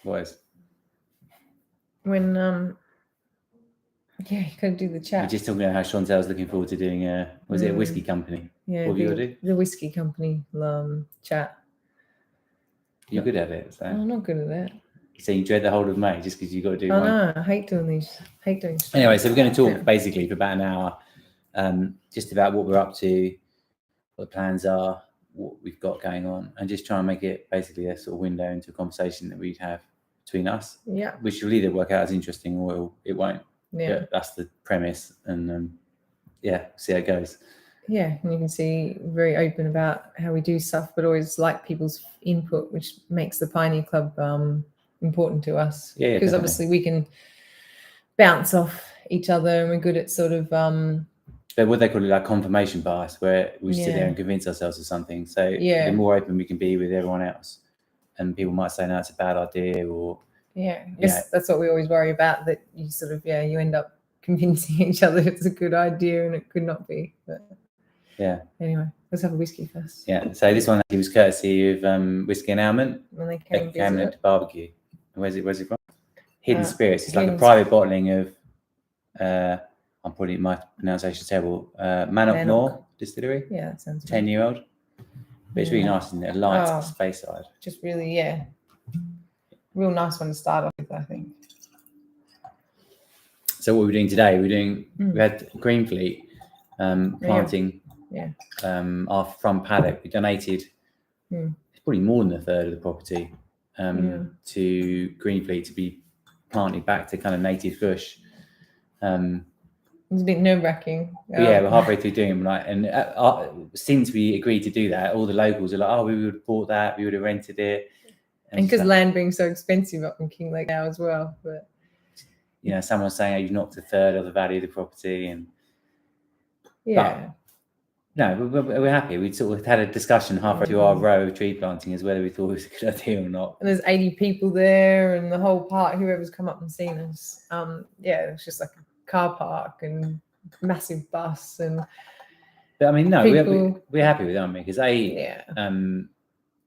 What is? When you gotta do the chat. We're just talking about how Chantal's looking forward to doing it a whiskey company? Yeah, what have you got to do? The whiskey company chat. You're good at it. So. I'm not good at that. So you dread the whole of May just because you've got to do one? No, I hate doing these. Anyway, so we're going to talk basically for about an hour just about what we're up to, what the plans are, what we've got going on, and just try and make it basically a sort of window into a conversation that we'd have between us. Yeah. Which will either work out as interesting or it won't. Yeah. But that's the premise, and see how it goes. Yeah, and you can see very open about how we do stuff, but always like people's input, which makes the Pioneer Club important to us. Yeah, because obviously we can bounce off each other, and we're good at sort of but what they call it, like confirmation bias, where we sit there and convince ourselves of something. So the more open we can be with everyone else, and people might say, no, it's a bad idea, or that's what we always worry about, that you sort of you end up convincing each other it's a good idea and it could not be. But anyway, let's have a whiskey first. So this one actually was courtesy of Whiskey and Almond when they came to barbecue. Where's it from? Hidden Spirits. It's like a private bottling of I'm probably, my pronunciation's terrible, Mannoch Distillery. Yeah, that sounds 10-year-old. But it's really nice, isn't it? A light space side. Just really, real nice one to start off with, I think. So what we're doing today, we had Greenfleet planting our front paddock. We donated it's probably more than a third of the property to Greenfleet to be planted back to kind of native bush. It's a bit nerve-wracking. We're halfway through doing it, and since we agreed to do that, all the locals are like, "Oh, we would have bought that, we would have rented it." And because land being so expensive up in Kinglake now as well, but someone's saying, "Oh, you've knocked a third of the value of the property," and we're happy. We sort of had a discussion halfway through our row of tree planting as whether we thought it was a good idea or not. And there's 80 people there, and the whole park, whoever's come up and seen us, it's just like a car park and massive bus. But I mean, no, we're happy with it, aren't we? Because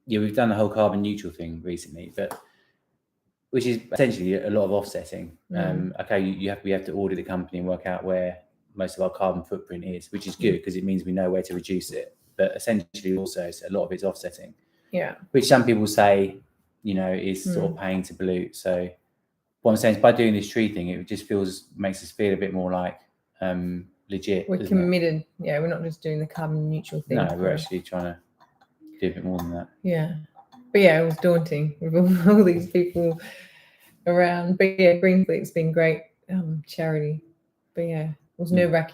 we've done the whole carbon neutral thing recently, but which is essentially a lot of offsetting. We have to audit the company and work out where most of our carbon footprint is, which is good because it means we know where to reduce it. But essentially, also, a lot of it's offsetting. Yeah. Which some people say, is sort of paying to pollute. So what I'm saying is, by doing this tree thing, it just makes us feel a bit more like legit. We're committed. Yeah, we're not just doing the carbon neutral thing. No, we're actually trying to do a bit more than that. Yeah. But it was daunting with all these people around. But Greenfleet's been great charity. But it was nerve-wracking.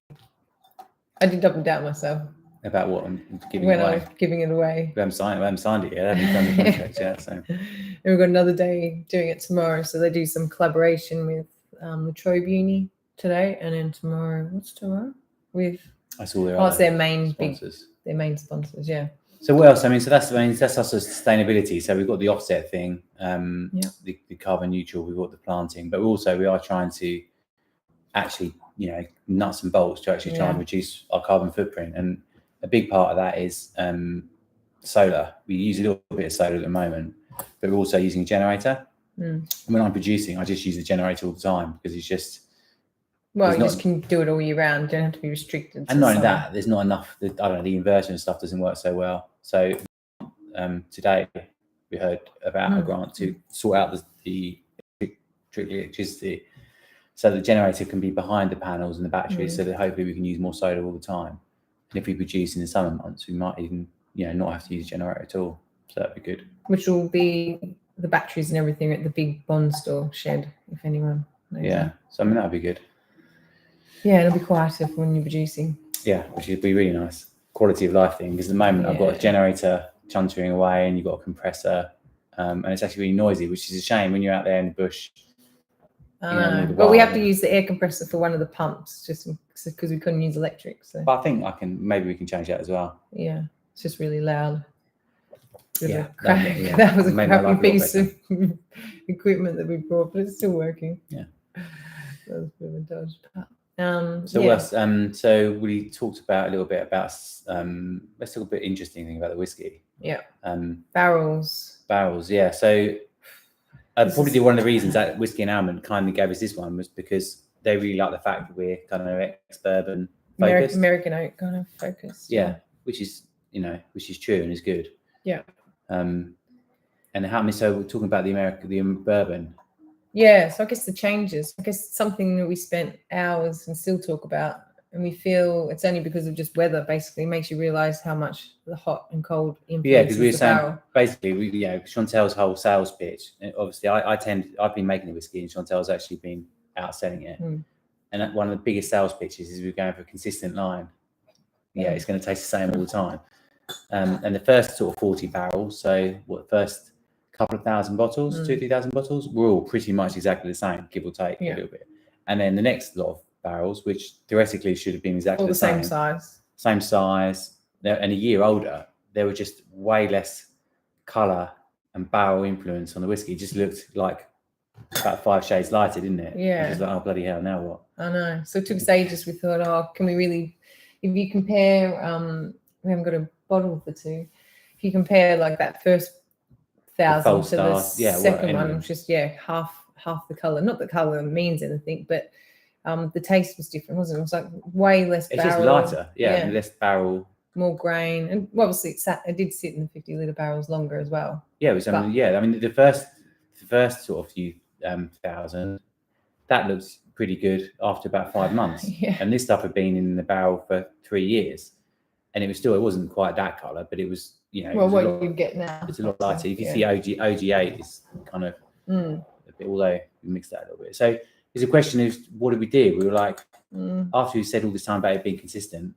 I did double doubt myself. About what? I'm giving it away. I was giving it away. We haven't signed it yet. We've done the contract yet. So. And we've got another day doing it tomorrow. So they do some collaboration with the Trobe Uni today, and then tomorrow. What's tomorrow? I saw it's their main sponsors. Their main sponsors, yeah. So what else? I mean, so that's also sustainability. So we've got the offset thing, the carbon neutral. We've got the planting, but we are trying to actually, nuts and bolts to actually try and reduce our carbon footprint. And a big part of that is solar. We use a little bit of solar at the moment, but we're also using a generator. When I'm producing, I just use the generator all the time because it's just. Well, you just can do it all year round. You don't have to be restricted. And not only that, there's not enough. The inverter and stuff doesn't work so well. So today we heard about a grant to sort out the electricity, so the generator can be behind the panels and the batteries, so that hopefully we can use more solar all the time. And if we produce in the summer months, we might even not have to use a generator at all. So that'd be good. Which will be the batteries and everything at the big bond store shed, if anyone knows. Yeah, so I mean that'd be good. Yeah, it'll be quieter for when you're producing. Yeah, which would be really nice. Quality of life thing, because at the moment I've got a generator chuntering away and you've got a compressor, and it's actually really noisy, which is a shame when you're out there in the bush. But we have to use the air compressor for one of the pumps just because we couldn't use electric. So. But I think maybe we can change that as well. Yeah, it's just really loud. That was a crappy piece of equipment that we brought, but it's still working. Yeah. That was a bit of a dodge. So we talked about a little bit about let's talk a bit interesting thing about the whiskey. Yeah. Barrels. Yeah. So Probably one of the reasons that Whiskey and Almond kindly gave us this one was because they really like the fact that we're kind of ex-bourbon focused. American oak kind of focused. Yeah, which is true and is good. Yeah. And how many? So we're talking about the bourbon. Yeah, so I guess the changes. I guess something that we spent hours and still talk about, and we feel it's only because of just weather. Basically, makes you realise how much the hot and cold influences Yeah, because we were the saying barrel. basically, Chantal's whole sales pitch. Obviously, I've been making the whiskey, and Chantal's actually been outselling it. And one of the biggest sales pitches is we're going for a consistent line. Yeah, it's going to taste the same all the time. And the first sort of 40 barrels, so first couple of thousand bottles, 2,000-3,000 bottles, we're all pretty much exactly the same, give or take a little bit. And then the next lot of barrels, which theoretically should have been exactly the same size, and a year older, there were just way less colour and barrel influence on the whiskey. It just looked like about 5 shades lighter, didn't it? Yeah. Just like, oh bloody hell, now what? I know. So it took us ages. We thought, oh, can we really? If you compare, we haven't got a bottle of the two. If you compare like that first 1,000 to the second one, it was just half the color. Not that color means anything, but the taste was different, wasn't it? It was like way less barrel. It's just lighter, and less barrel, more grain, and obviously it did sit in the 50-litre barrels longer as well. Yeah, it was. I mean, the first sort of few thousand, that looks pretty good after about 5 months. And this stuff had been in the barrel for 3 years, and it wasn't quite that color, but it was. What you get now. It's a lot lighter. You can see OG8 is kind of a bit, although we mixed that a little bit. So it's a question of what did we do? We were like, after we said all this time about it being consistent,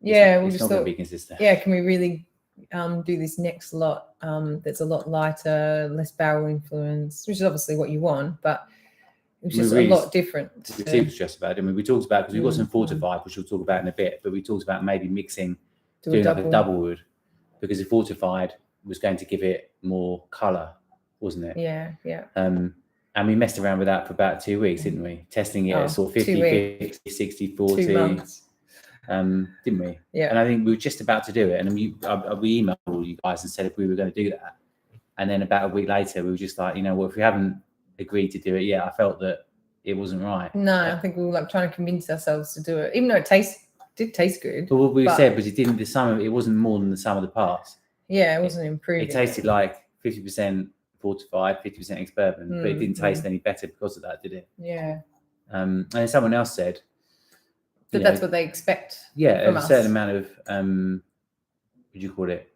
it's not going to be consistent. Yeah, can we really do this next lot that's a lot lighter, less barrel influence, which is obviously what you want, but it was just a lot different. We were stressed about it. I mean, we talked about, because we've got some fortified, which we'll talk about in a bit, but we talked about maybe mixing, doing like a double wood. Because the fortified was going to give it more colour, wasn't it? Yeah. And we messed around with that for about 2 weeks, didn't we? Testing it at sort of 50, 50, 60, 40. 2 months. Didn't we? Yeah. And I think we were just about to do it. And we emailed all you guys and said if we were going to do that. And then about a week later, we were just like, if we haven't agreed to do it yet, I felt that it wasn't right. No, I think we were like trying to convince ourselves to do it, even though it did taste good. But what we said was it wasn't more than the sum of the parts. Yeah, it wasn't improving. It tasted like 50% fortified, 50% ex-bourbon, but it didn't taste any better because of that, did it? Yeah. And then someone else said that that's what they expect. Yeah, a certain amount of what do you call it?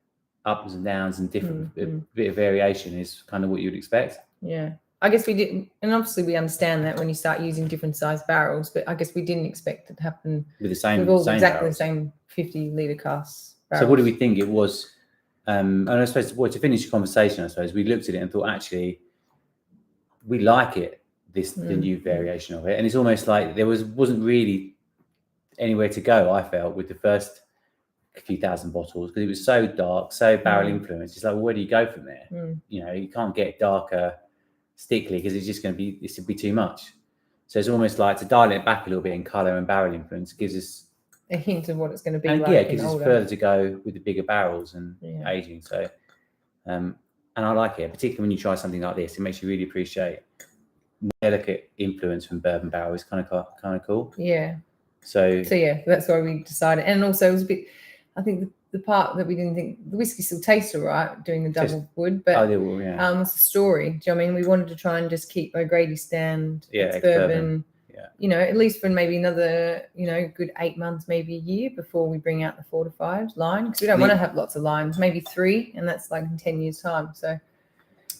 Ups and downs and different bit of variation is kind of what you'd expect. Yeah. I guess we didn't, and obviously we understand that when you start using different size barrels, but I guess we didn't expect it to happen with the same exactly barrels. The same 50-litre casks. So what do we think it was? And I suppose to finish the conversation, I suppose we looked at it and thought, actually, we like it, the new variation of it, and it's almost like there wasn't really anywhere to go. I felt with the first few thousand bottles because it was so dark, so barrel influenced. It's like, well, where do you go from there? You can't get darker stickly because this would be too much. So it's almost like to dial it back a little bit in colour and barrel influence gives us a hint of what it's going to be and like. Yeah, it gives us further to go with the bigger barrels and aging. So, and I like it, particularly when you try something like this. It makes you really appreciate delicate influence from bourbon barrel. It's kind of cool. Yeah. So yeah, that's why we decided. And also it was a bit, I think the part that we didn't think, the whiskey still tastes all right doing the double wood, but it's a story. Do you know what I mean? We wanted to try and just keep O'Grady stand, bourbon, at least for maybe another, good 8 months, maybe a year before we bring out the fortified line. Because we don't want to have lots of lines, maybe 3, and that's like in 10 years' time. So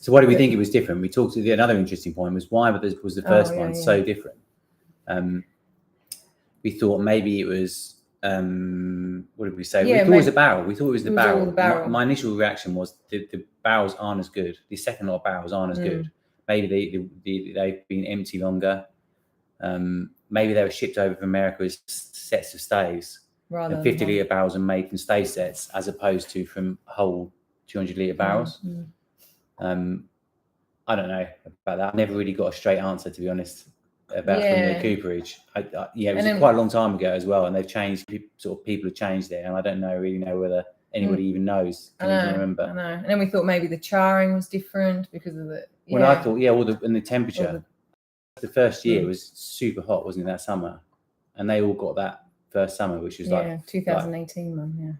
why do we think it was different? We talked to another interesting point was why was the first one so different? We thought maybe it was what did we say? We thought it was a barrel. We thought it was the barrel. My initial reaction was the barrels aren't as good. The second lot of barrels aren't as good. Maybe they've been empty longer. Maybe they were shipped over from America as sets of staves. Rather and 50-litre barrels are made from stave sets as opposed to from whole 200-litre barrels. I don't know about that. I never really got a straight answer, to be honest, about from the cooperage. It was quite a long time ago as well, and they've changed. People have changed there, and I don't really know whether anybody even knows. Can even remember? I know. And then we thought maybe the charring was different because of the When I thought, and the temperature, the first year Mm. was super hot, wasn't it, that summer? And they all got that first summer, which was like 2018 one, yeah.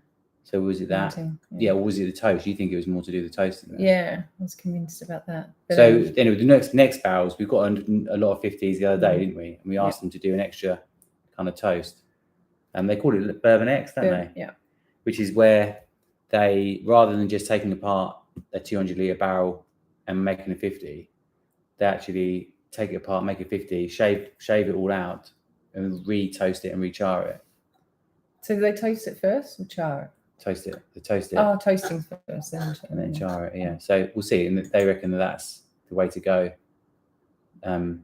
So was it that? 19, Or was it the toast? You think it was more to do with the toasting? Then? Yeah, I was convinced about that. But, so anyway, the next barrels, we got a lot of 50s the other day, didn't we? And we asked them to do an extra kind of toast. And they call it Bourbon X, don't they? Yeah. Which is where they, rather than just taking apart a 200-litre barrel and making a 50, they actually take it apart, make a 50, shave it all out, and re-toast it and re-char it. So do they toast it first or char it? Toast it. They toast it. Oh, toasting first, and then char it. Yeah. So we'll see, and they reckon that's the way to go. To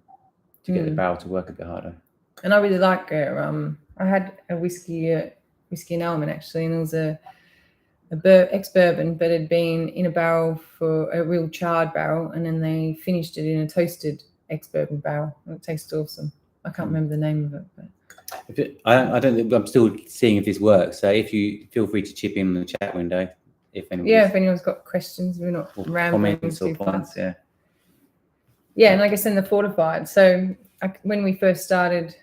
get the barrel to work a bit harder. And I really like I had a whiskey and almond actually, and it was a ex-bourbon, but it had been in a barrel for a real charred barrel, and then they finished it in a toasted ex-bourbon barrel. It tasted awesome. I can't remember the name of it, but. I don't. I'm still seeing if this works. So if you feel free to chip in the chat window, if anyone's got questions, we're not rambling comments or points. And I guess in the fortified. So when we first started,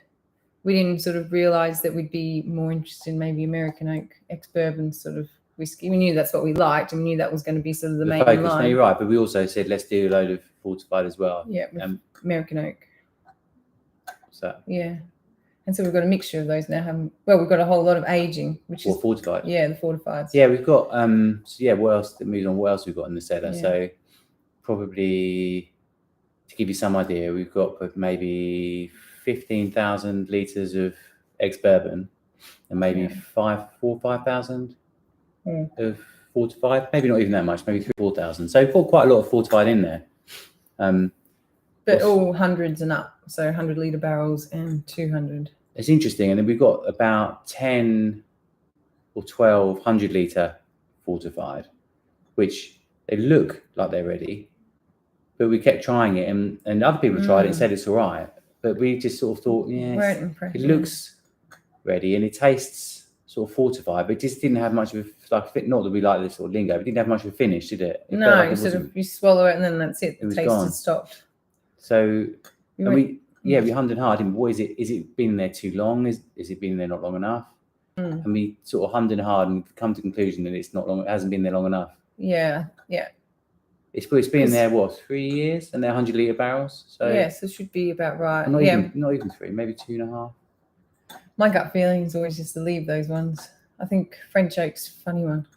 we didn't sort of realize that we'd be more interested in maybe American oak ex-bourbon sort of whiskey. We knew that's what we liked, and we knew that was going to be sort of the main focus. line. No, you're right, but we also said let's do a load of fortified as well. Yeah, American oak. So yeah. And so we've got a mixture of those now. We've got a whole lot of aging, which is fortified. Yeah, the fortifieds. Yeah, we've got what else that moves on? What else we've got in the cellar? So probably to give you some idea, we've got maybe 15,000 litres of ex-bourbon and maybe 5,000 of fortified. Maybe not even that much, maybe 4,000. So we've got quite a lot of fortified in there. But all hundreds and up, so 100-litre barrels and 200. It's interesting, and then we've got about 10 or 12 100-litre fortified, which they look like they're ready, but we kept trying it, and other people tried it and said it's all right, but we just sort of thought, it looks ready and it tastes sort of fortified, but it just didn't have much of a, not that we like this sort of lingo, but it didn't have much of a finish, did it? You swallow it and then that's it. The taste has stopped. So we hummed and hard. And what is it? Is it been there too long? Is it been there not long enough? And we sort of hummed and hard and come to the conclusion that it's not long. It hasn't been there long enough. Yeah. It's been there 3 years, and they're 100-litre barrels. So so it should be about right. Not even 3, maybe 2.5. My gut feeling is always just to leave those ones. I think French oak's a funny one.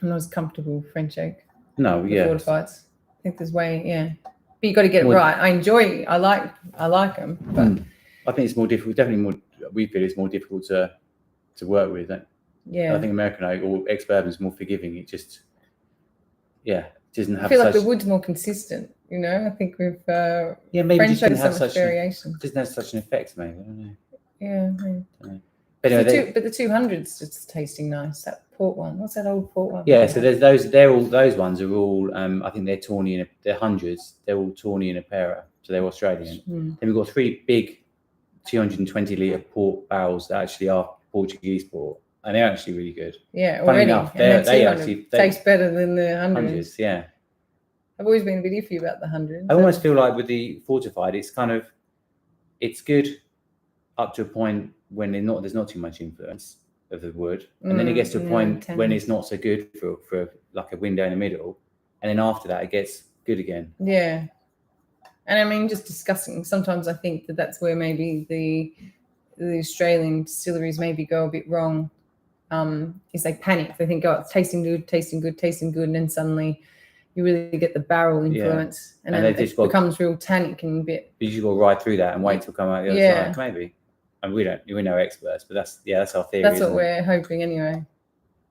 I'm not as comfortable with French oak. No, fortifieds. I think there's But you got to get it right. I like them, but I think it's more difficult. Definitely more. We feel it's more difficult to work with. I think American oak or ex-bourbon is more forgiving. It just, doesn't have. I feel like the wood's more consistent. I think with maybe French just didn't have much variation. Doesn't have such an effect, maybe. I don't know. Yeah. But anyway, but the 200's just tasting nice. That port one. What's that old port one? Yeah, so there's those. Those ones are all. I think they're Tawny they're hundreds. They're all Tawny and Apera, so they're Australian. Then we've got 3 big 220-litre port barrels that actually are Portuguese port, and they're actually really good. Yeah, funny already. enough, they actually taste better than the 100s. Yeah, I've always been a bit iffy about the 100s. I almost feel like with the fortified, it's good up to a point when there's not too much influence of the wood, and then it gets to a point when it's not so good for like a window in the middle, and then after that it gets good again. Yeah, and I mean, just discussing, sometimes I think that's where maybe the Australian distilleries maybe go a bit wrong, is they panic. They think, it's tasting good, and then suddenly you really get the barrel influence, and then it becomes real tannic and a bit. You just got to ride through that and wait till come out the other side, maybe. And we're no experts, but that's our theory. That's what we're hoping anyway.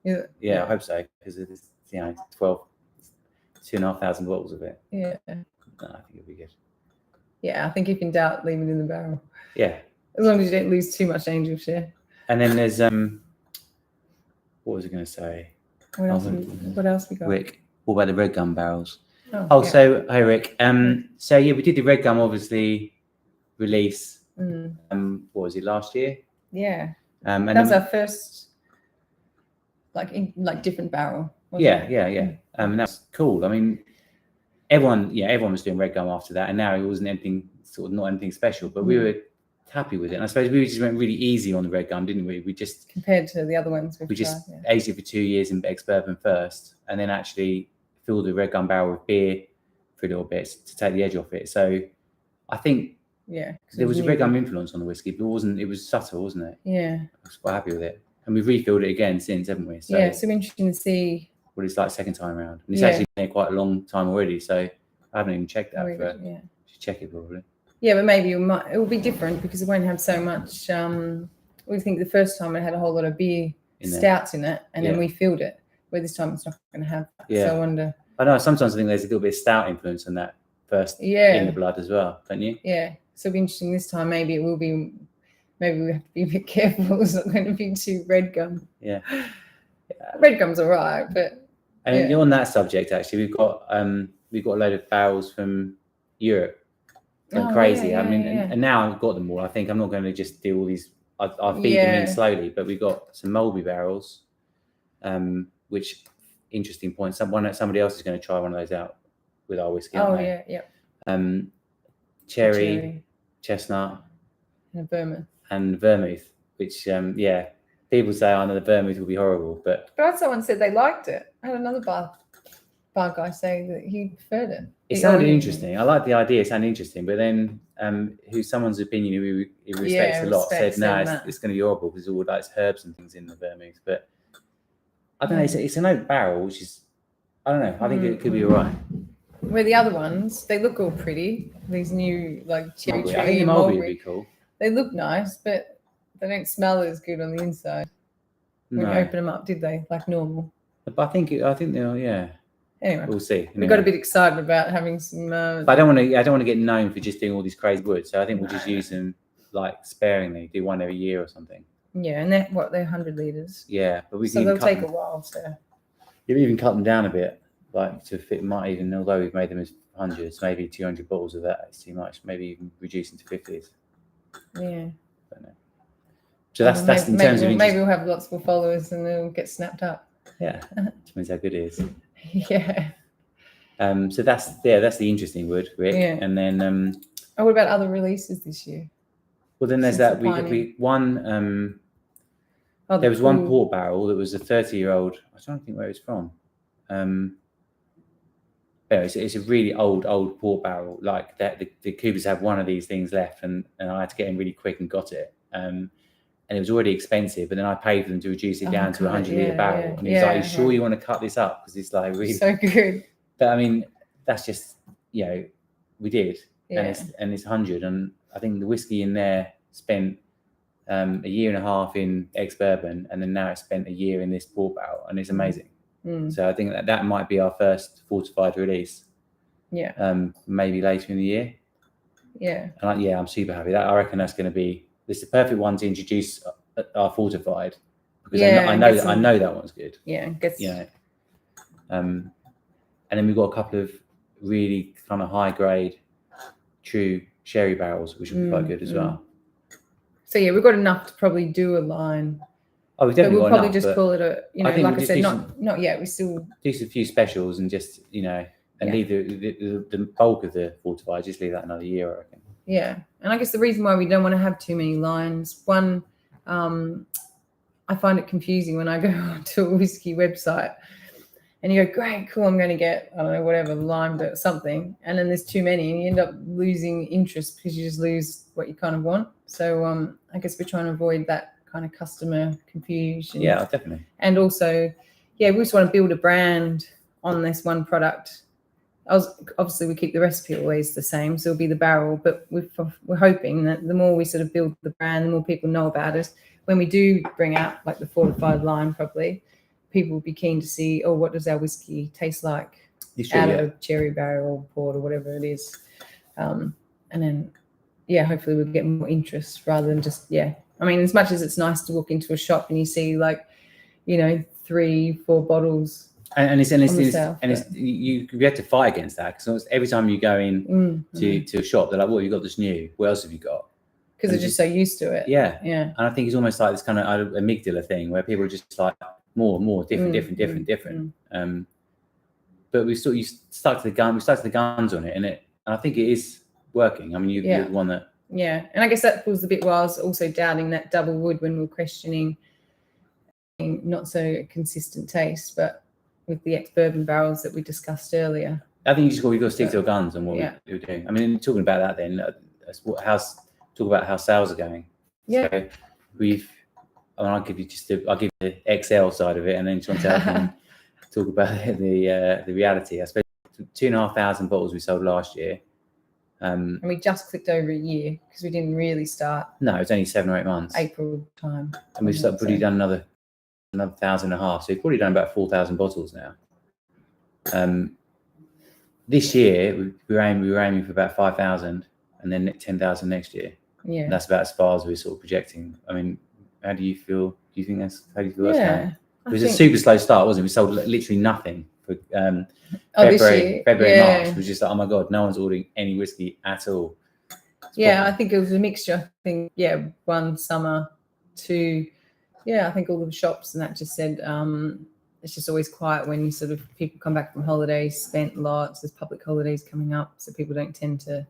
Yeah, I hope so, because it's 2,500 bottles of it. Yeah. I think it'll be good. Yeah, I think if in doubt, leave it in the barrel. Yeah. As long as you don't lose too much angel share. And then there's what was I going to say? What else we got? Rick, what about the red gum barrels? So hey Rick. So we did the red gum obviously release. What was it, last year? Yeah. And that was our first different barrel. Yeah. And that's cool. I mean, everyone was doing red gum after that, and now it wasn't anything not anything special, but we were happy with it. And I suppose we just went really easy on the red gum, didn't we? We just compared to the other ones we just aged it for 2 years in ex-bourbon first, and then actually filled the red gum barrel with beer for a little bit to take the edge off it. So I think there was a red gum influence on the whiskey, but it was subtle, wasn't it? Yeah, I was quite happy with it, and we've refilled it again since, haven't we? So so interesting to see what it's like second time around, and it's actually been quite a long time already, so I haven't even checked that. Should check it probably. Yeah, but maybe it will be different because it won't have so much. We think the first time it had a whole lot of beer stouts in it, and then we filled it. Where this time it's not going to have that. So I wonder. I know sometimes I think there's a little bit of stout influence in that first in the blood as well, don't you? Yeah, so it'll be interesting this time. Maybe it will be. Maybe we have to be a bit careful. It's not going to be too red gum. Yeah. Red gum's all right, but. And on that subject, actually, we've got a load of barrels from Europe. Going crazy. And now I've got them all. I think I'm not going to just do all these. I'll feed them in slowly, but we've got some Mulberry barrels, which interesting point. Somebody else is going to try one of those out with our whiskey. Cherry, chestnut, and vermouth. Which people say I know the vermouth will be horrible, but someone said they liked it. I had another bar guy say that he preferred it. It sounded interesting. I like the idea. It sounded interesting, but then someone's opinion who respects a lot said, no, it's going to be horrible because all like herbs and things in the vermouth. But I don't know. It's an oak barrel, which is, I don't know. I think it could be all right. Where the other ones, they look all pretty. These new like cherry tree. I think the mulberry would be cool. They look nice, but they don't smell as good on the inside. When you open them up, did they? Like normal. But I think they'll, Anyway, we'll see. We got a bit excited about having some. But I don't want to get known for just doing all these crazy woods. So I think we'll just use them like sparingly. Do one every year or something. Yeah, and they're 100 liters. Yeah, but we can. So they'll take a while. So. You even cut them down a bit, like to fit. Might even, although we've made them as hundreds, maybe 200 bottles of that is too much. Maybe even reducing to 50s. Yeah. I don't know. So that's in terms of. Maybe we'll have lots more followers and they'll get snapped up. Yeah, depends how good it is. Yeah. So that's the interesting wood, Rick. Yeah. And then what about other releases this year? Well, then there's that we one there was one port barrel that was a 30-year-old. I don't think where it's from. It's a really old port barrel. Like that, the Coopers have one of these things left, and I had to get in really quick and got it. And it was already expensive, but then I paid for them to reduce it down to a 100-litre barrel. And he's like, "Are you sure you want to cut this up? Because it's like really so good." But I mean, that's just we did, and it's 100. And I think the whiskey in there spent a year and a half in ex-bourbon, and then now it's spent a year in this port barrel, and it's amazing. So I think that might be our first fortified release. Yeah. Maybe later in the year. Yeah. And I'm super happy. I reckon that's going to be. This is the perfect one to introduce our fortified because I know that one's good. Yeah, and then we've got a couple of really kind of high grade, true sherry barrels, which will be quite good as well. So we've got enough to probably do a line. Oh, we've definitely we'll got probably enough, just call it a. Like I said, not yet. We still do a few specials and just and leave the bulk of the fortified. Just leave that another year, I reckon. Yeah, and I guess the reason why we don't want to have too many lines, one, I find it confusing when I go onto a whiskey website and you go, great, cool, I'm going to get, I don't know, whatever, lime, but something, and then there's too many and you end up losing interest because you just lose what you kind of want. So I guess we're trying to avoid that kind of customer confusion. Yeah, definitely. And also, we just want to build a brand on this one product. Obviously we keep the recipe always the same, so it'll be the barrel, but we're hoping that the more we sort of build the brand, the more people know about it. When we do bring out like the fortified line, probably people will be keen to see, what does our whiskey taste like out of a cherry barrel, port, or whatever it is. And then hopefully we'll get more interest rather than just I mean, as much as it's nice to walk into a shop and you see 3-4 bottles. And you have to fight against that because every time you go in to a shop, they're like, "What have you got that's new? What else have you got?" Because they're just so used to it. Yeah. And I think it's almost like this kind of amygdala thing where people are just like more, different. But but we stuck to the gun. We stuck to the guns on it, and I think it is working. I mean, you're the one that. Yeah, and I guess that was the bit where I was also doubting that double wood when we were questioning not so consistent taste, but with the ex-bourbon barrels that we discussed earlier. I think you've got to stick to your guns and what we're doing. I mean, talking about that, then talk about how sales are going. Yeah, so I'll give you the XL side of it, and then Chantal can talk about the reality. I suppose 2,500 bottles we sold last year. And we just clicked over a year because we didn't really start. No, it was only 7 or 8 months. April time. And we've probably done another 1,500. So we've probably done about 4,000 bottles now. This year we were aiming for about 5,000, and then 10,000 next year. Yeah, and that's about as far as we're sort of projecting. I mean, how do you feel? Do you think that's how do you feel? That's going? It was a super slow start, wasn't it? We sold literally nothing for February, March. It was just like, oh my god, no one's ordering any whiskey at all. I think it was a mixture. I think one summer, two, I think all the shops and that just said it's just always quiet when you sort of people come back from holidays, spent lots. There's public holidays coming up, so people don't tend to.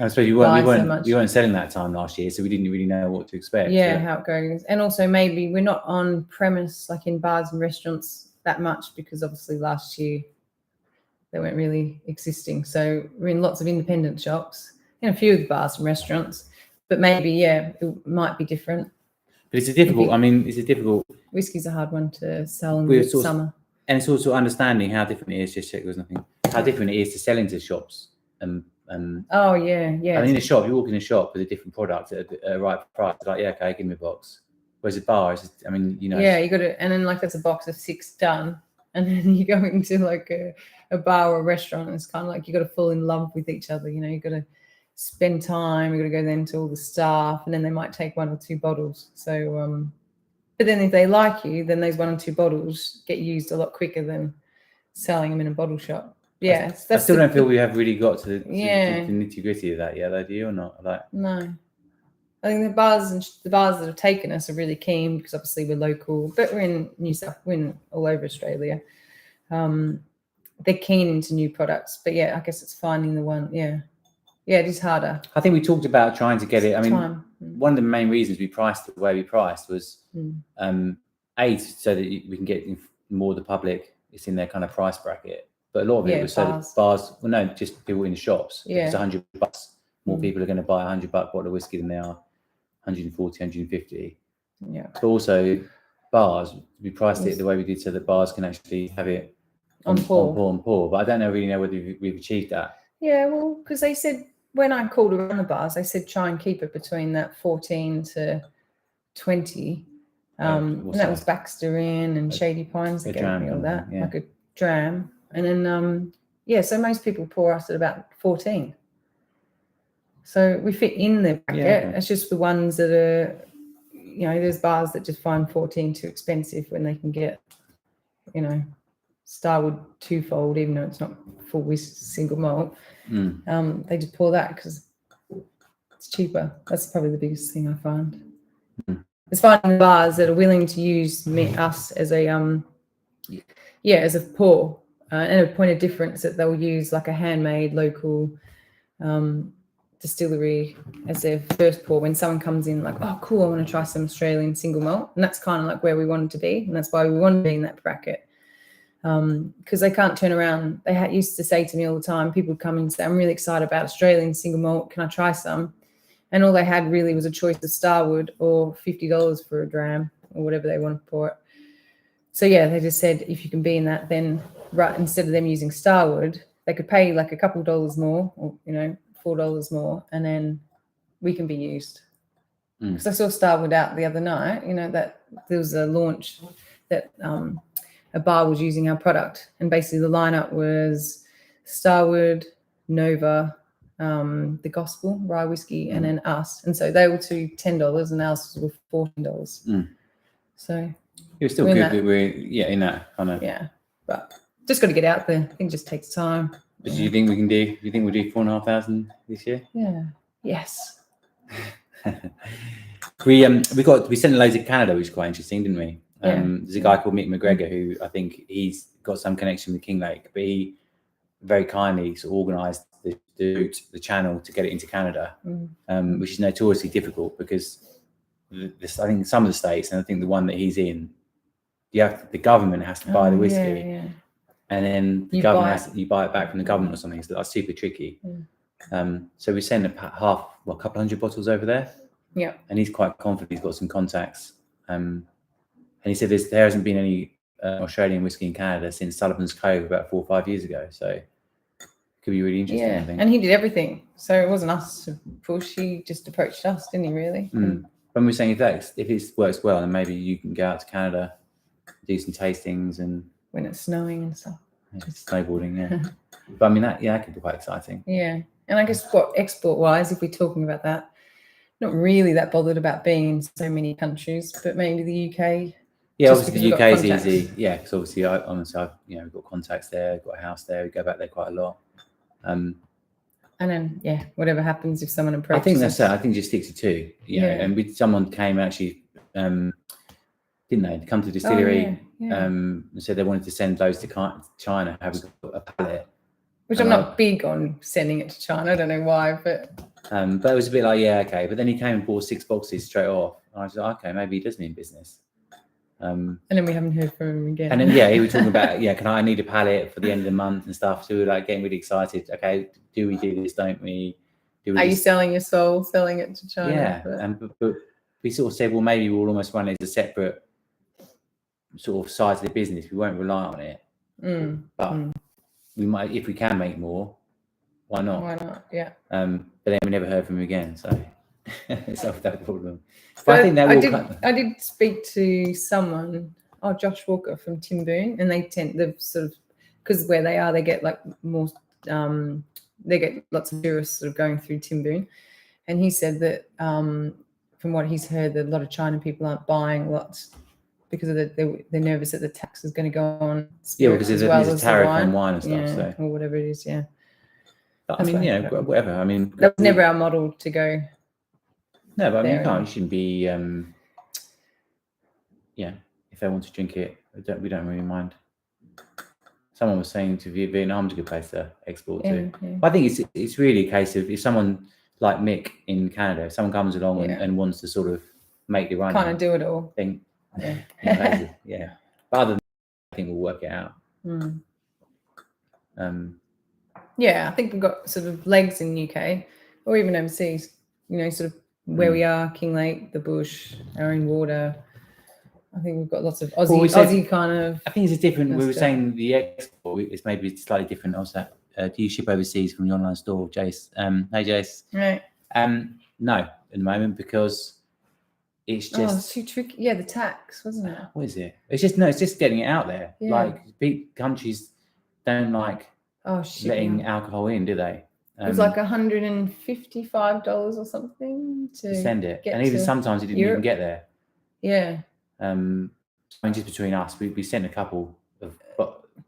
I suppose you weren't selling that time last year, so we didn't really know what to expect. Yeah, how it goes, and also maybe we're not on premise like in bars and restaurants that much because obviously last year they weren't really existing. So we're in lots of independent shops and a few of the bars and restaurants, but maybe it might be different. But it's a difficult. Whiskey's a hard one to sell in the summer, and it's also understanding how different it is. Just check there was nothing. How different it is to sell into shops and. Oh yeah. I mean, in a shop, you walk in a shop with a different product at a right price. Like, okay, give me a box. Whereas a bar, you got to, and then like there's a box of 6 done, and then you go into like a bar or a restaurant, and it's kind of like you got to fall in love with each other. You got to spend time. You got to go then to all the staff, and then they might take 1 or 2 bottles. So, but then if they like you, then those 1 or 2 bottles get used a lot quicker than selling them in a bottle shop. Yeah, I still don't feel we have really got to the nitty-gritty of that yet, though, do you or not? No. I think the bars that have taken us are really keen because obviously we're local, but we're in all over Australia. They're keen into new products, but I guess it's finding the one. Yeah, it is harder. I think we talked about trying to get it. I mean, one of the main reasons we priced the way we priced was so that we can get more of the public. It's in their kind of price bracket. But a lot of it was so that bars, well, no, just people in the shops. Yeah. It's $100. More people are going to buy $100 bottle of whiskey than they are 140, 150. Yeah. But also bars, we priced it the way we did so that bars can actually have it on pour. But I don't really know whether we've achieved that. Yeah, well, because they said when I called around the bars, they said try and keep it between that 14 to 20. And that was Baxter Inn and Shady Pines. They gave me all that, like a dram. And then, so most people pour us at about 14. So we fit in the bracket. Yeah. It's just the ones that are, there's bars that just find 14 too expensive when they can get, Starwood twofold, even though it's not full single malt. They just pour that because it's cheaper. That's probably the biggest thing I find. It's finding bars that are willing to use us as a, as a pour. And a point of difference that they'll use like a handmade local distillery as their first pour when someone comes in like, oh, cool, I want to try some Australian single malt. And that's kind of like where we wanted to be. And that's why we want to be in that bracket. Because they can't turn around. They used to say to me all the time, people would come and say, I'm really excited about Australian single malt. Can I try some? And all they had really was a choice of Starwood or $50 for a dram or whatever they want to pour it. So, they just said, if you can be in that, then instead of them using Starwood, they could pay like a couple dollars more or, $4 more, and then we can be used. Because I saw Starwood out the other night, that there was a launch that a bar was using our product. And basically the lineup was Starwood, Nova, the Gospel, Rye Whiskey, and then us. And so they were to $10 and ours was $14. So... You're still good that we're in that kind of but just got to get out there. I think it just takes time. But do you think we can do? Do you think we'll do 4,500 this year? Yeah. Yes. We sent loads to Canada, which was quite interesting, didn't we? There's a guy called Mick McGregor who I think he's got some connection with Kinglake, but he very kindly sort of organised the channel to get it into Canada, which is notoriously difficult because I think some of the states, and I think the one that he's in, the government has to buy the whiskey, and then the government you buy it back from the government or something. So that's super tricky. So we sent a couple hundred bottles over there. Yeah, and he's quite confident. He's got some contacts, and he said there hasn't been any Australian whiskey in Canada since Sullivan's Cove about 4 or 5 years ago. So it could be really interesting. I think. And he did everything, so it wasn't us to push. He just approached us, didn't he? Really. When we're saying if it works well, then maybe you can go out to Canada, do some tastings, and when it's snowing and stuff. Snowboarding, but I mean that could be quite exciting. Yeah, and I guess export wise, if we're talking about that, not really that bothered about being in so many countries, but maybe the UK. Yeah, obviously the UK is easy. Yeah, because obviously I've we've got contacts there, got a house there, we go back there quite a lot. And then whatever happens if someone approaches. I think that's it. I think just stick to two. And someone came actually, didn't they? Come to the distillery. And said they wanted to send those to China. Have a pallet, which I'm not big on sending it to China. I don't know why, but it was a bit like okay. But then he came and bought 6 boxes straight off. And I was like, okay, maybe he does mean business. And then we haven't heard from him again. And then he was talking about I need a pallet for the end of the month and stuff. So we were like getting really excited. Okay, do we do this? Don't we? Are you selling your soul, selling it to China? Yeah, but we sort of said, well, maybe we'll almost run it as a separate sort of side of the business. We won't rely on it, but we might, if we can make more, why not? Why not? Yeah. But then we never heard from him again, so it's not that problem. But I think that I did speak to someone, Josh Walker from Timboon, and they sort of, because where they are, they get like more, they get lots of tourists sort of going through Timboon, and he said that from what he's heard, that a lot of China people aren't buying lots because of they're nervous that the tax is going to go on spirits because there's a tariff on wine and stuff, or whatever it is. But, I mean, whatever. I mean, that was never our model to go. No, but I mean, you shouldn't be. If they want to drink it, we don't really mind. Someone was saying to Vietnam's a good place to export to. But I think it's really a case of if someone like Mick in Canada, if someone comes along and wants to sort of make the run, kind of do it all. Then But other than that, I think we'll work it out. I think we've got sort of legs in UK or even overseas. Sort of where we are, Kinglake, the bush, our own water. I think we've got lots of Aussie kind of. I think it's different. We were saying the export is maybe slightly different. Also, do you ship overseas from the online store, Jace? Hey, Jace. Right. No, at the moment because it's just it's too tricky. Yeah, the tax, wasn't it? What is it? It's just getting it out there. Yeah. Like big countries don't like letting alcohol in, do they? It was like $155 or something to send it, and even sometimes it didn't even get there. Yeah. I mean, just between us, we sent a couple of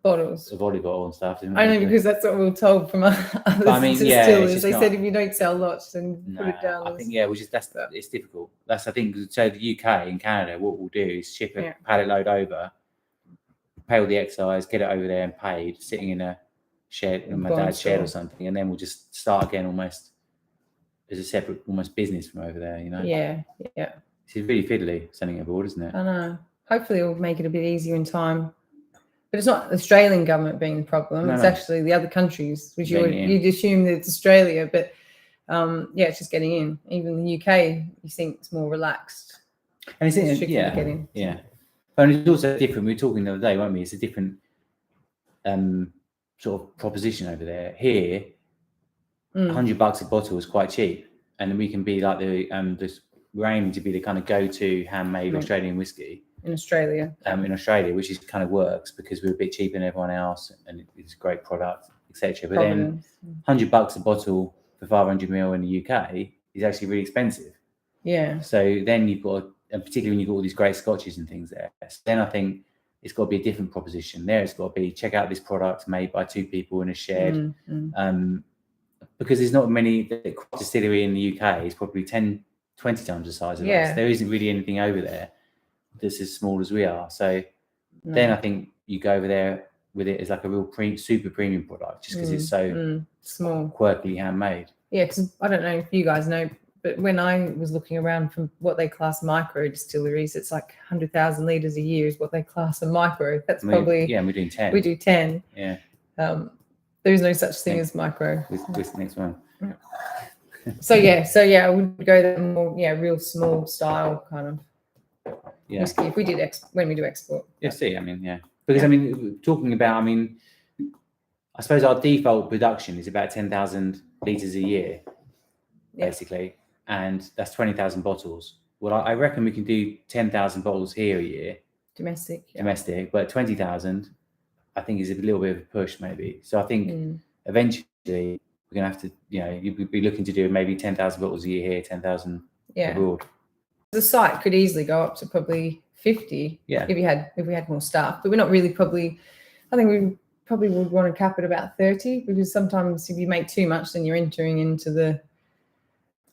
bottles of olive oil and stuff. I know, because that's what we were told from other distillers. They said if you don't sell lots, then put it down. I think it's difficult. I think so. The UK and Canada, what we'll do is ship a pallet load over, pay all the excise, get it over there and paid, sitting in a shed in my dad's shed or something, and then we'll just start again almost as a separate business from over there. It's really fiddly sending it abroad, isn't it? I know. Hopefully it'll make it a bit easier in time. But it's not the Australian government being the problem. It's actually the other countries, which you'd assume that it's Australia. But it's just getting in. Even the UK, you think it's more relaxed. And it's tricky to get in. Yeah. But it's also different. We were talking the other day, weren't we? It's a different sort of proposition over there. Here, $100 a bottle is quite cheap. And then we can be like we're aiming to be the kind of go-to handmade Australian whiskey in Australia. Which is kind of works because we're a bit cheaper than everyone else, and it's a great product, etc. But then $100 a bottle for 500 ml in the UK is actually really expensive. Yeah. So then you've got, and particularly when you've got all these great scotches and things there. So then I think it's got to be a different proposition. There, it's got to be check out this product made by 2 people in a shed. Because there's not many. The distillery in the UK is probably 10, 20 times the size of us. There isn't really anything over there. that's as small as we are. So then I think you go over there with it as like a real super premium product, just because it's so small, quirkily handmade. Yeah, because I don't know if you guys know, but when I was looking around from what they class micro distilleries, it's like 100,000 litres a year is what they class a micro. That's probably... Yeah, we're doing 10. We do 10. Yeah. There is no such thing as micro. With next one. Yeah. So I would go that more, real small style kind of whiskey if we did when we do export. Yeah, see, I mean, because I mean, talking about, I mean, I suppose our default production is about 10,000 litres a year, basically, and that's 20,000 bottles. Well, I reckon we can do 10,000 bottles here a year. Domestic, but 20,000, I think, is a little bit of a push, maybe. So I think eventually we're going to have to, you'd be looking to do maybe 10,000 bottles a year here, 10,000 abroad. The site could easily go up to probably 50 if we had more staff, but we're not really I think we probably would want to cap it about 30, because sometimes if you make too much, then you're entering into the...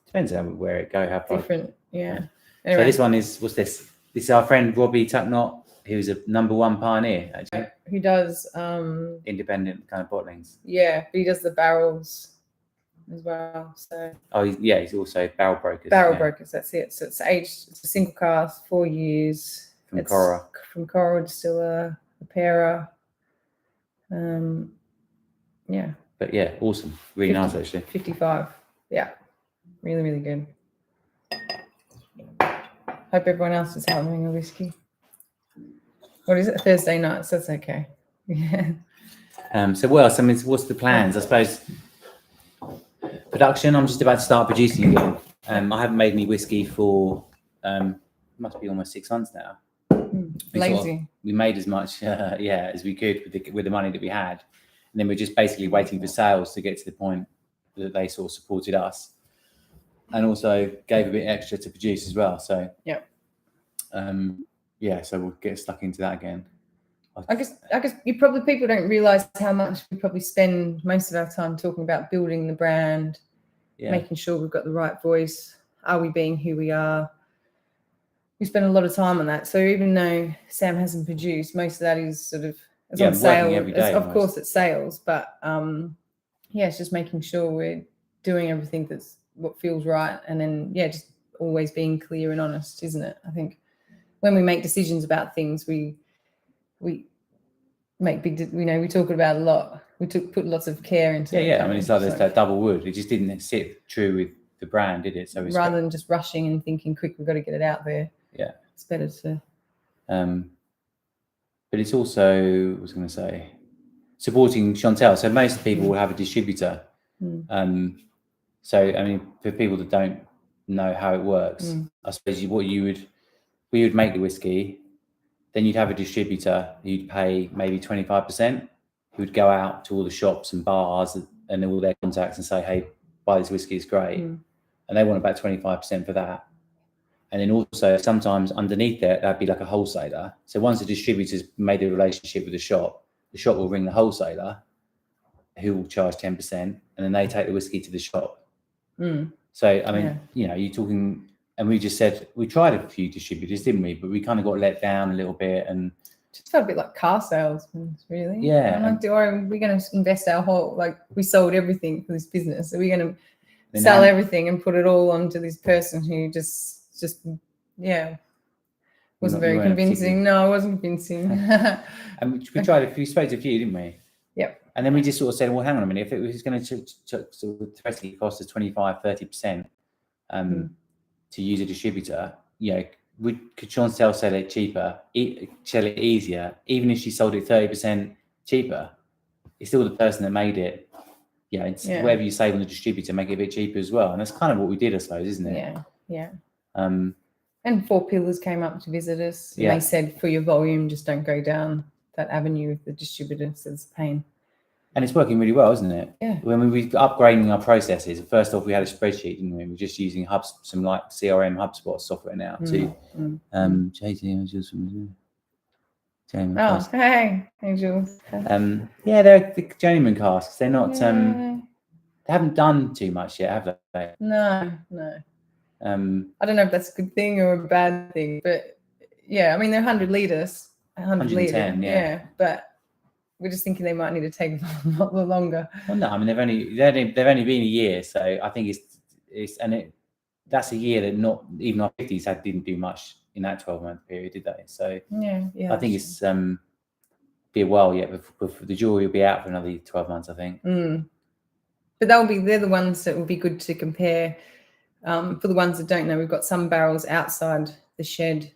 Depends on where it go, how far. Different, Anyway. So this one is, what's this? This is our friend Robbie Tucknott, who's a #1 pioneer, actually. Who does... independent kind of bottlings. Yeah, but he does the barrels as well. So he's also barrel brokers. Brokers, that's it. So it's aged, it's a single cask, 4 years. From Cora. From Cora Distiller, a pairer. But awesome. Really nice, actually. 55. Yeah. Really, really good. Hope everyone else is having a whiskey. What is it? Thursday nights. That's okay. Yeah. So what else? I mean, what's the plans? I suppose production. I'm just about to start producing again. I haven't made any whiskey for must be almost 6 months now. Lazy. We made as much as we could with the money that we had, and then we're just basically waiting for sales to get to the point that they sort of supported us, and also gave a bit extra to produce as well. So so we'll get stuck into that again. I guess people don't realize how much we probably spend most of our time talking about building the brand, making sure we've got the right voice. Are we being who we are? We spend a lot of time on that. So even though Sam hasn't produced, most of that is sort of on sale. Every day, of course, it's sales, but it's just making sure we're doing everything that's what feels right, and then just always being clear and honest, isn't it? I think when we make decisions about things, we make big, we talk about a lot. We put lots of care into it. I mean, it's like there's that double wood. It just didn't sit true with the brand, did it? So rather than just rushing and thinking quick, we've got to get it out there. It's better to. But it's also, I was going to say, supporting Chantal. So most people will have a distributor. So I mean, for people that don't know how it works, I suppose we would make the whiskey. Then you'd have a distributor who'd pay maybe 25%, who'd go out to all the shops and bars and all their contacts and say, hey, buy this whiskey, it's great. And they want about 25% for that. And then also sometimes underneath that, that'd be like a wholesaler. So once the distributor's made a relationship with the shop will ring the wholesaler, who will charge 10%, and then they take the whiskey to the shop. So, I mean, you're talking... And we just said, we tried a few distributors, didn't we? But we kind of got let down a little bit, and just felt a bit like car salesmen, really. Yeah. I'm like, are we going to invest our whole, we sold everything for this business? Are we going to sell everything and put it all onto this person who just wasn't very convincing? No, I wasn't convincing. And we tried we spoke to a few, didn't we? Yep. And then we just sort of said, well, hang on a minute, if it was going to theoretically cost us 25-30%, to use a distributor, could Chantal sell it cheaper, sell it easier, even if she sold it 30% cheaper? It's still the person that made it. Whatever you save on the distributor, make it a bit cheaper as well. And that's kind of what we did, I suppose, isn't it? Yeah. And Four Pillars came up to visit us. And they said, for your volume, just don't go down that avenue of the distributor. So it's a pain. And it's working really well, isn't it? Yeah. When we were upgrading our processes, first off, we had a spreadsheet, didn't we? We're just using some like CRM HubSpot software now to JT. Oh, hey, Jules. They're the journeyman casks. They're not. They haven't done too much yet, have they? No. I don't know if that's a good thing or a bad thing, but Yeah, I mean they're 100 litres, 110, yeah, but we're just thinking they might need to take a lot longer. Well, no, I mean they've only been a year, so I think that's a year that not even our 50s didn't do much in that 12-month period, did they? So yeah, I think it's be a while yet. Before the jury will be out for another 12 months, I think. But they're the ones that will be good to compare. For the ones that don't know, we've got some barrels outside the shed,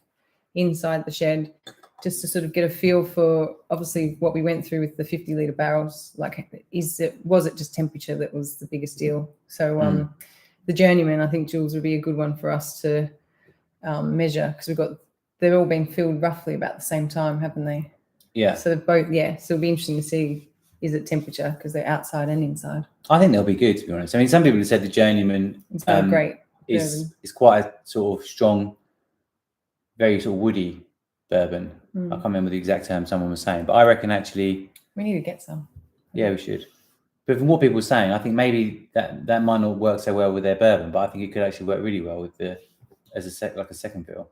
inside the shed, just to sort of get a feel for obviously what we went through with the 50-litre barrels. Like, was it just temperature that was the biggest deal? So the Journeyman, I think, Jules, would be a good one for us to measure, because they've all been filled roughly about the same time, haven't they? Yeah. So both, yeah. So it'll be interesting to see, is it temperature, because they're outside and inside. I think they'll be good, to be honest. I mean, some people have said the Journeyman is quite a sort of strong, very sort of woody bourbon. I can't remember the exact term someone was saying, but I reckon actually we need to get some. Yeah, we should. But from what people are saying, I think maybe that might not work so well with their bourbon, but I think it could actually work really well with as a second fill.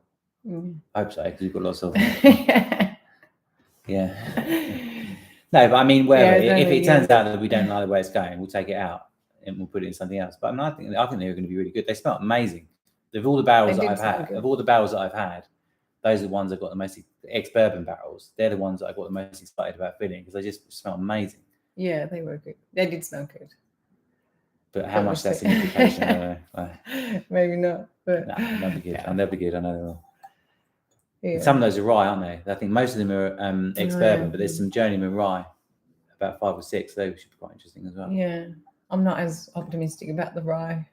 I hope so, because we've got lots of them. Yeah. No, but I mean, whatever. If it turns out that we don't like the way it's going, we'll take it out and we'll put it in something else. But I mean, I think they're going to be really good. They smell amazing. Of all the barrels that I've had, those are the ones I've got the most ex-bourbon barrels. They're the ones that I got the most excited about filling because they just smell amazing. Yeah, they were good. They did smell good. But how much that's an indication, I don't know. Maybe not. But no, they'll be good. Yeah. And they'll be good. I know they will. Yeah. Some of those are rye, aren't they? I think most of them are ex-bourbon, but there's some Journeyman rye, about 5 or 6. Those should be quite interesting as well. Yeah, I'm not as optimistic about the rye.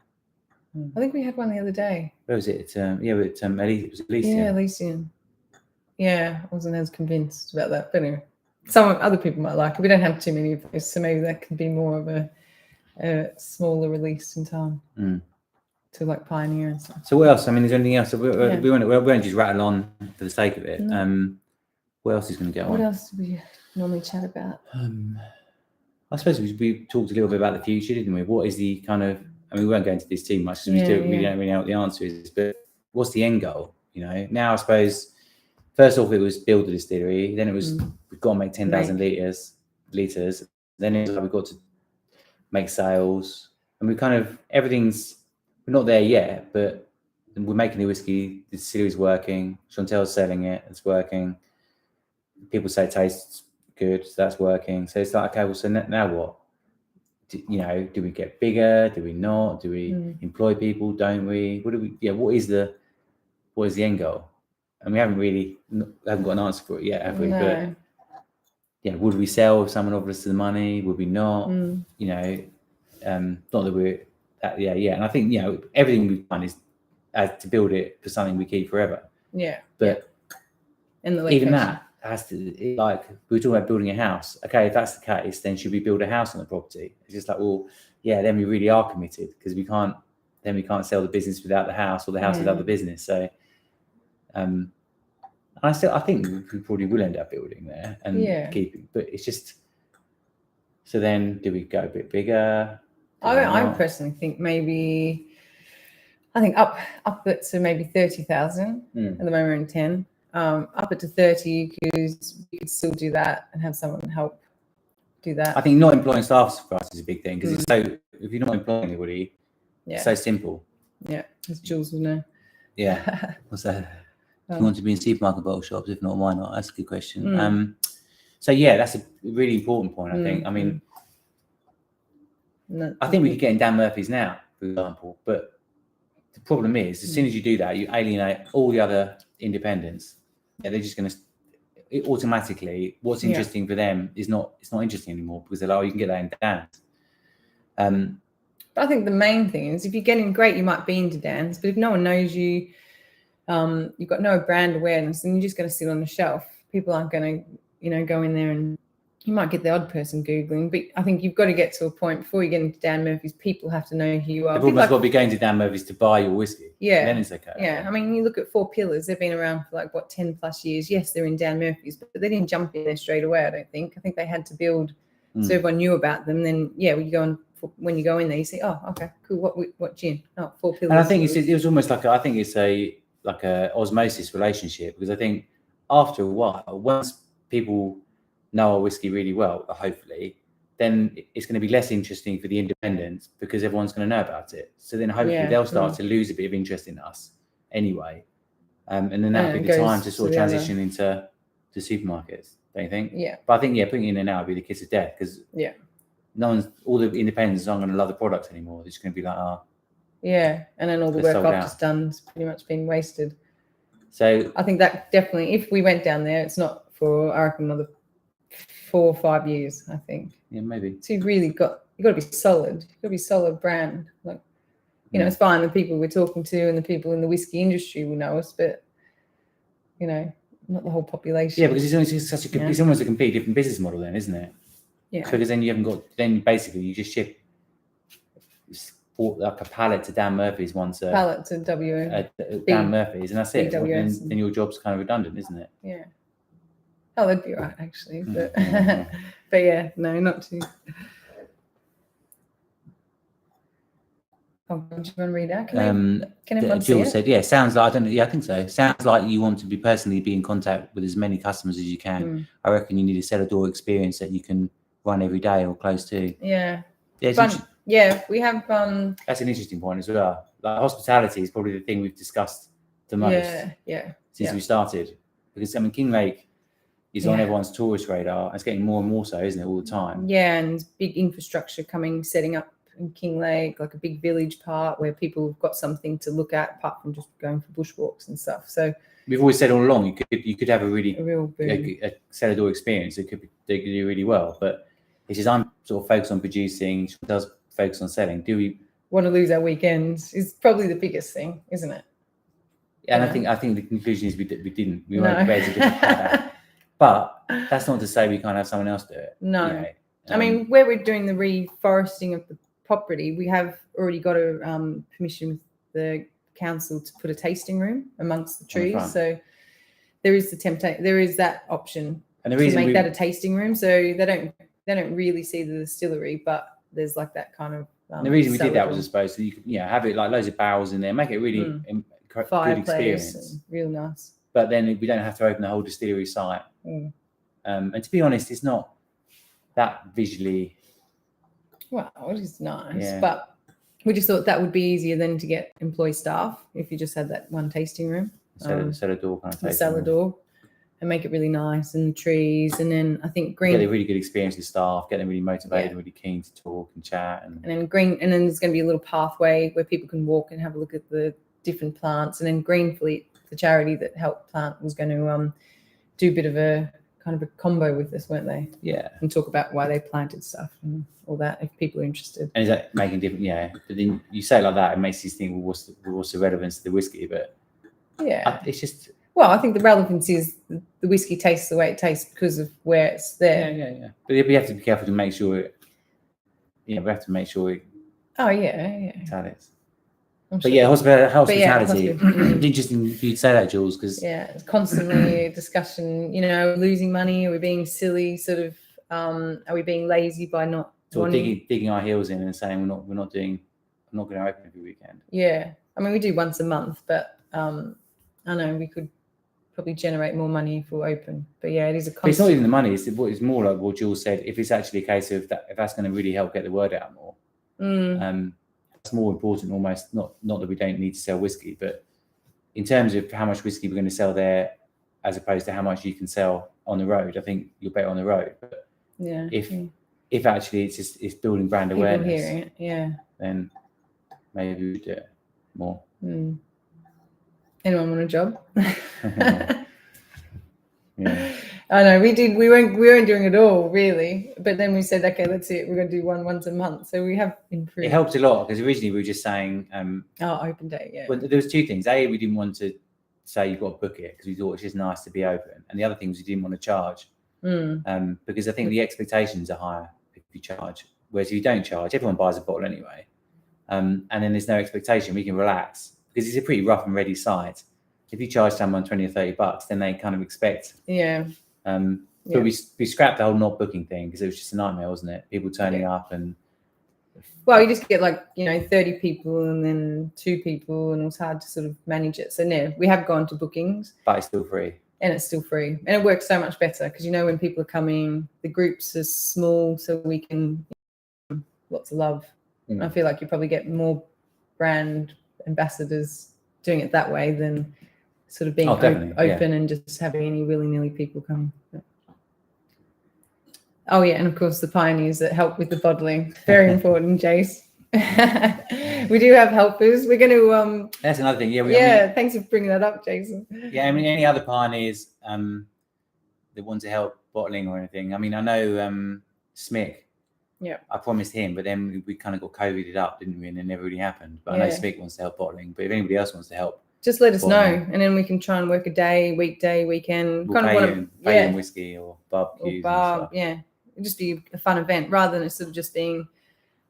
I think we had one the other day. Where was it? It was Elysian. Yeah, Elysian. Yeah, I wasn't as convinced about that. But anyway, some other people might like it. We don't have too many of those, so maybe that could be more of a smaller release in time. To like Pioneer and stuff. So what else? I mean, is there anything else? We won't just rattle on for the sake of it. No. What else is going to go on? What else do we normally chat about? I suppose we talked a little bit about the future, didn't we? What is the kind of? I mean, we won't go into this too much because we don't really know what the answer is. But what's the end goal? You know, now I suppose first off it was build the distillery. Then it was we've got to make 10,000 liters. Then it was like we've got to make sales, and we kind of we're not there yet, but we're making the whiskey. The distillery's working. Chantal's selling it. It's working. People say it tastes good. So that's working. So it's like, okay, well, so now what? Do we get bigger? Do we not? Do we employ people? Don't we? What do we? Yeah. What is the end goal? And we haven't got an answer for it yet, have we? No. But yeah, would we sell if someone offered us the money? Would we not? Not that we're. Yeah, and I think everything we've done is to build it for something we keep forever. Yeah, but even that has to we were talking about building a house. Okay, if that's the case, then should we build a house on the property? It's just like, well, yeah, then we really are committed because we can't sell the business without the house or the house without the business. So, I think we probably will end up building there and keeping, but it's just. So then, do we go a bit bigger? I personally think up it to maybe 30,000. At the moment we're in 10. Up it to 30 because you could still do that and have someone help do that. I think not employing staff for us is a big thing because it's so. If you're not employing anybody, it's so simple. Yeah, as Jules will know. Yeah. What's that? If you want to be in supermarket bottle shops, if not, why not? That's a good question. So yeah, that's a really important point. I think. I mean. I think we could get in Dan Murphy's now, for example, but the problem is, as soon as you do that, you alienate all the other independents. Yeah, they're just going to automatically. What's interesting for them is not interesting anymore because they're like, oh, you can get that in Dan's. But I think the main thing is, if you're getting great, you might be into Dan's, but if no one knows you, you've got no brand awareness, then you're just going to sit on the shelf. People aren't going to, go in there and. You might get the odd person Googling, but I think you've got to get to a point before you get into Dan Murphy's, people have to know who you are. They've almost got to be going to Dan Murphy's to buy your whiskey. Yeah. Then it's okay. Yeah. I mean, you look at 4 Pillars, they've been around for 10 plus years. Yes, they're in Dan Murphy's, but they didn't jump in there straight away, I don't think. I think they had to build so everyone knew about them. Then, when you go in there, you say, oh, okay, cool. What gin? Oh, 4 Pillars. And I think it was almost like, I think it's like a osmosis relationship, because I think after a while, once people know our whiskey really well, hopefully, then it's going to be less interesting for the independents because everyone's going to know about it. So then hopefully they'll start to lose a bit of interest in us anyway. And then that'll be the time to sort of transition into supermarkets, don't you think? Yeah. But I think, putting it in there now would be the kiss of death, because all the independents aren't going to love the product anymore. They're just going to be like, yeah, and then all the work I've just done has pretty much been wasted. So I think that definitely, if we went down there, it's not for, I reckon, another 4 or 5 years, I think. Yeah, maybe. So you've got to be solid. You've got to be solid brand. Like, you know, it's fine the people we're talking to and the people in the whiskey industry will know us, but, you know, not the whole population. Yeah, because it's such a it's almost a completely different business model then, isn't it? Yeah. Because then you haven't got, then basically you just ship like a pallet to Dan Murphy's once a pallet to Dan Murphy's, and that's it. Then your job's kind of redundant, isn't it? Yeah. Oh, that'd be right, actually. But but yeah, no, not too. Oh, do you want to read that? Can everyone see Jill it? said, yeah, sounds like, I don't know, yeah, I think so. Sounds like you want to be in contact with as many customers as you can. I reckon you need a cellar door experience that you can run every day or close to. Yeah. Yeah, we have. That's an interesting point as well. Like, hospitality is probably the thing we've discussed the most. Since we started, because I mean, Kinglake is on everyone's tourist radar. And it's getting more and more so, isn't it, all the time? Yeah, and big infrastructure setting up in Kinglake, like a big village part where people have got something to look at apart from just going for bushwalks and stuff. So we've always said all along, you could have a real a cellar door experience. They could do really well, but it's just I'm sort of focused on producing. She does focus on selling. Do we want to lose our weekends? Is probably the biggest thing, isn't it? And I think the conclusion is we didn't. We weren't prepared to do that. But that's not to say we can't have someone else do it. No. You know? I mean, where we're doing the reforesting of the property, we have already got a permission with the council to put a tasting room amongst the trees. So there is there is that option to make that a tasting room. So they don't really see the distillery, but there's like that kind of. The reason we did that was, I suppose, so you could have it like loads of barrels in there, make it really good experience, real nice. But then we don't have to open the whole distillery site. And to be honest, it's not that visually. Well, it is nice, but we just thought that would be easier than to get employee staff if you just had that one tasting room. Cellar door kind of tasting cellar door, and make it really nice, and trees, and then I think green. Get a really good experience with staff, get them really motivated, and really keen to talk and chat, and then green, and then there's going to be a little pathway where people can walk and have a look at the different plants, and then Green Fleet, the charity that helped plant, was going to do a bit of a kind of a combo with this, weren't they? Yeah. And talk about why they planted stuff and all that, if people are interested. And is that making different? Yeah. But then you say it like that, it makes you think, well, what's the relevance to the whiskey? But it's just. Well, I think the relevance is the whiskey tastes the way it tastes because of where it's there. Yeah. But we have to be careful to make sure. We have to make sure. Oh yeah. It's but yeah, hospitality. Interesting if you'd say that, Jules, because it's constantly a discussion. Losing money. Are we being silly? Sort of. Are we being lazy by not digging our heels in and saying we're not going to open every weekend? Yeah, I mean we do once a month, but I know we could probably generate more money if we're open. But yeah, it is a constant. But it's not even the money. It's more like what Jules said. If it's actually a case of that, if that's going to really help get the word out more. It's more important almost, not that we don't need to sell whiskey, but in terms of how much whiskey we're going to sell there as opposed to how much you can sell on the road, I think you're better on the road. But if actually it's building brand awareness, hearing it, then maybe we do it more. Anyone want a job? I know we weren't doing it all really, but then we said, okay, let's see it. We're going to do one once a month, so we have improved. It helped a lot because originally we were just saying, open day, Well, there was two things. A, we didn't want to say you've got to book it because we thought it's just nice to be open, and the other thing was we didn't want to charge, because I think the expectations are higher if you charge, whereas if you don't charge, everyone buys a bottle anyway, and then there's no expectation. We can relax because it's a pretty rough and ready site. If you charge someone $20 or $30, then they kind of expect. But we scrapped the whole not booking thing because it was just a nightmare, wasn't it? People turning up and Well, you just get like, 30 people and then 2 people, and it was hard to sort of manage it. So no, we have gone to bookings. But it's still free. And it's still free. And it works so much better because, when people are coming, the groups are small, so we can, lots of love. I feel like you probably get more brand ambassadors doing it that way than sort of being open and just having any willy-nilly people come. Oh yeah, and of course the pioneers that help with the bottling. Very important, Jace. We do have helpers. We're going to that's another thing. Thanks for bringing that up, Jason. Yeah, I mean, any other pioneers that want to help bottling or anything. I mean, I know Smick. Yeah. I promised him, but then we kind of got COVIDed up, didn't we? And it never really happened. But I know Smick wants to help bottling. But if anybody else wants to help, just let us know, and then we can try and work a day, weekday, weekend. We'll pay in whiskey or barbecues. It'd just be a fun event rather than it sort of just being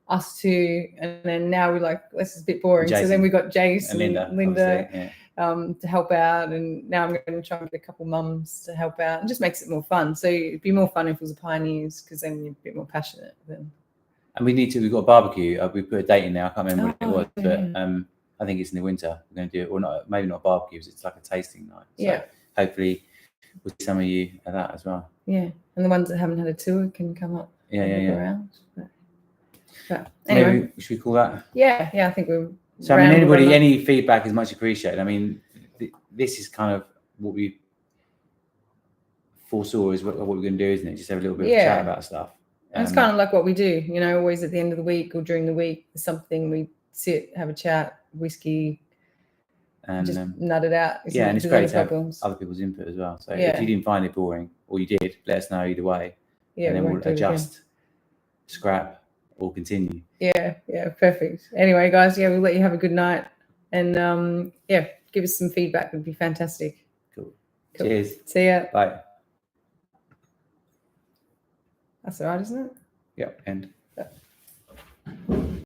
us two. And then now we're like, this is a bit boring. Jason, so then we got Jace and Linda to help out, and now I'm going to try and get a couple mums to help out. It just makes it more fun. So it'd be more fun if it was a pioneers, because then you're a bit more passionate. Then. And we've got a barbecue. We put a date in there. I can't remember what it was, but I think it's in the winter. We're going to do it, or not? Maybe not barbecues. It's like a tasting night. So hopefully we'll see some of you at that as well. Yeah, and the ones that haven't had a tour can come up. Around. But anyway, maybe should we call that? Yeah, I think we're. So I mean, any feedback is much appreciated. I mean, this is kind of what we foresaw is what we're going to do, isn't it? Just have a little bit of chat about stuff. And it's kind of like what we do, always at the end of the week or during the week, there's something we sit, have a chat, whiskey, and just nut it out. And it's great to have other people's input as well. So if you didn't find it boring, or you did, let us know either way. Yeah, and then we'll adjust, scrap, or continue. Yeah, perfect. Anyway, guys, we'll let you have a good night, and give us some feedback. It would be fantastic. Cool. Cheers. See ya. Bye. That's all right, isn't it? Yep. End.